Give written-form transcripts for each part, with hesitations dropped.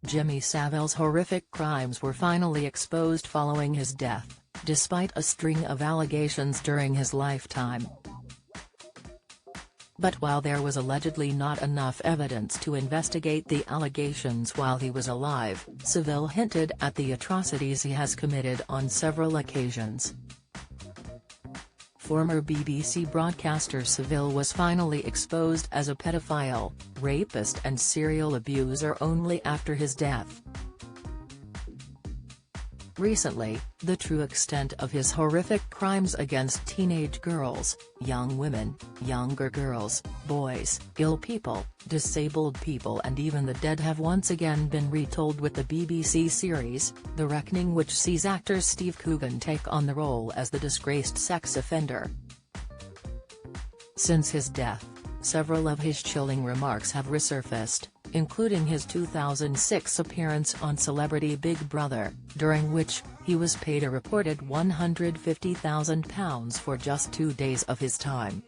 Jimmy Savile's horrific crimes were finally exposed following his death, despite a string of allegations during his lifetime. But while there was allegedly not enough evidence to investigate the allegations while he was alive, Savile hinted at the atrocities he has committed on several occasions. Former BBC broadcaster Savile was finally exposed as a pedophile, rapist and serial abuser only after his death. Recently, the true extent of his horrific crimes against teenage girls, young women, younger girls, boys, ill people, disabled people and even the dead have once again been retold with the BBC series, The Reckoning, which sees actor Steve Coogan take on the role as the disgraced sex offender. Since his death, several of his chilling remarks have resurfaced, including his 2006 appearance on Celebrity Big Brother, during which he was paid a reported £150,000 for just 2 days of his time.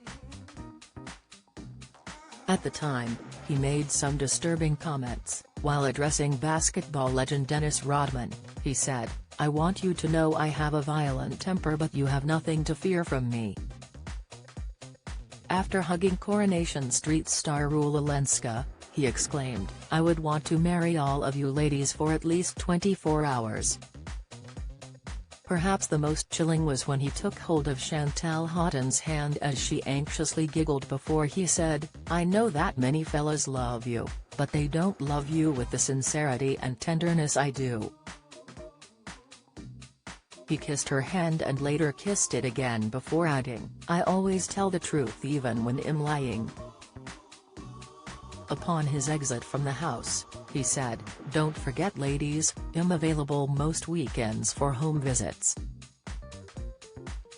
At the time, he made some disturbing comments. While addressing basketball legend Dennis Rodman, he said, "I want you to know I have a violent temper, but you have nothing to fear from me." After hugging Coronation Street star Rula Lenska, he exclaimed, "I would want to marry all of you ladies for at least 24 hours. Perhaps the most chilling was when he took hold of Chantal Houghton's hand as she anxiously giggled before he said, "I know that many fellas love you, but they don't love you with the sincerity and tenderness I do." He kissed her hand and later kissed it again before adding, "I always tell the truth even when I'm lying." Upon his exit from the house, he said, "Don't forget ladies, I'm available most weekends for home visits."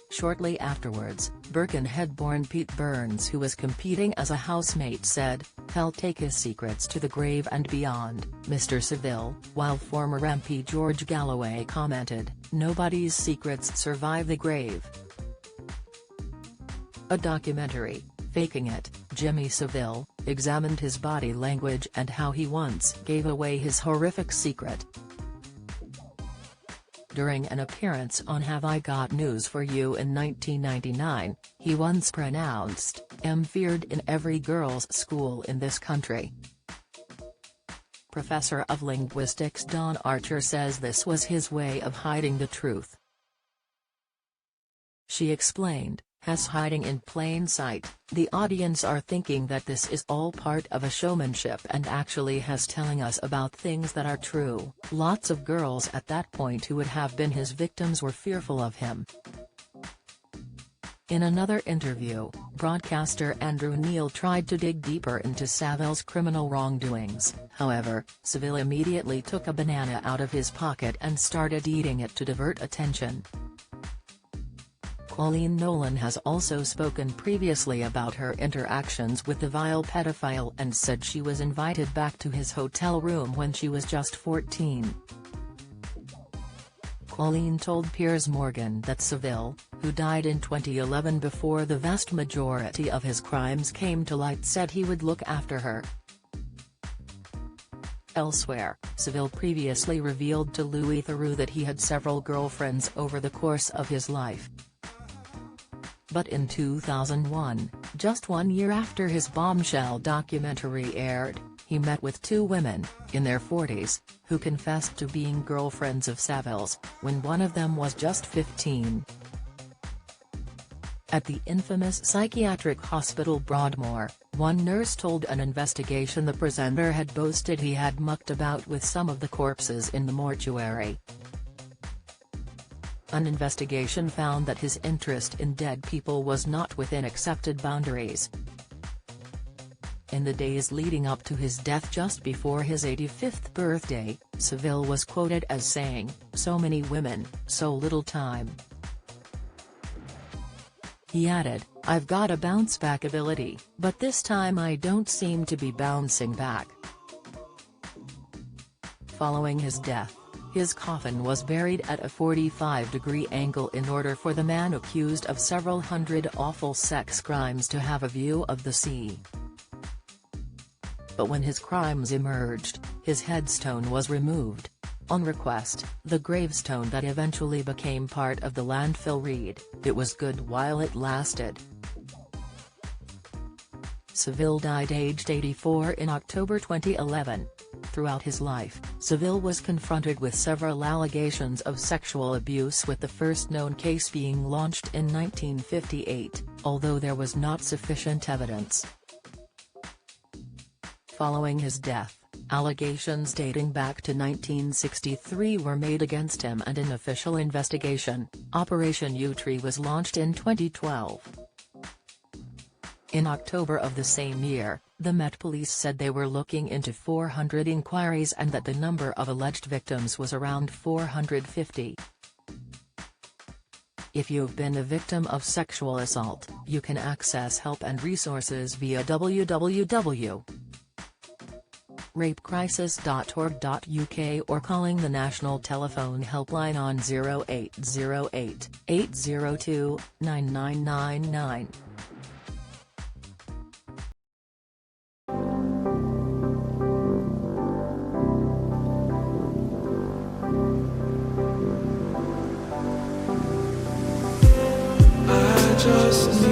Shortly afterwards, Birkenhead-born Pete Burns, who was competing as a housemate, said, "He'll take his secrets to the grave and beyond, Mr. Savile," while former MP George Galloway commented, "Nobody's secrets survive the grave." A documentary, Faking It, Jimmy Savile, examined his body language and how he once gave away his horrific secret. During an appearance on Have I Got News for You in 1999, he once pronounced, "I'm feared in every girls' school in this country." Professor of linguistics Don Archer says this was his way of hiding the truth. She explained, "Has hiding in plain sight, the audience are thinking that this is all part of a showmanship and actually has telling us about things that are true." Lots of girls at that point who would have been his victims were fearful of him. In another interview, broadcaster Andrew Neil tried to dig deeper into Savile's criminal wrongdoings. However, Savile immediately took a banana out of his pocket and started eating it to divert attention. Colleen Nolan has also spoken previously about her interactions with the vile pedophile and said she was invited back to his hotel room when she was just 14. Colleen told Piers Morgan that Savile, who died in 2011 before the vast majority of his crimes came to light, said he would look after her. Elsewhere, Savile previously revealed to Louis Theroux that he had several girlfriends over the course of his life. But in 2001, just 1 year after his bombshell documentary aired, he met with 2 women, in their 40s, who confessed to being girlfriends of Savile's, when one of them was just 15. At the infamous psychiatric hospital Broadmoor, one nurse told an investigation the presenter had boasted he had mucked about with some of the corpses in the mortuary. An investigation found that his interest in dead people was not within accepted boundaries. In the days leading up to his death just before his 85th birthday, Savile was quoted as saying, "So many women, so little time." He added, "I've got a bounce-back ability, but this time I don't seem to be bouncing back." Following his death, his coffin was buried at a 45-degree angle in order for the man accused of several hundred awful sex crimes to have a view of the sea. but when his crimes emerged, his headstone was removed. On request, the gravestone that eventually became part of the landfill read, "It was good while it lasted." Savile died aged 84 in October 2011. Throughout his life, Savile was confronted with several allegations of sexual abuse, with the first known case being launched in 1958, although there was not sufficient evidence. Following his death, allegations dating back to 1963 were made against him, and an official investigation, Operation U-Tree, was launched in 2012. In October of the same year, the Met Police said they were looking into 400 inquiries and that the number of alleged victims was around 450. If you've been a victim of sexual assault, you can access help and resources via www.rapecrisis.org.uk or calling the national telephone helpline on 0808 802 9999. Just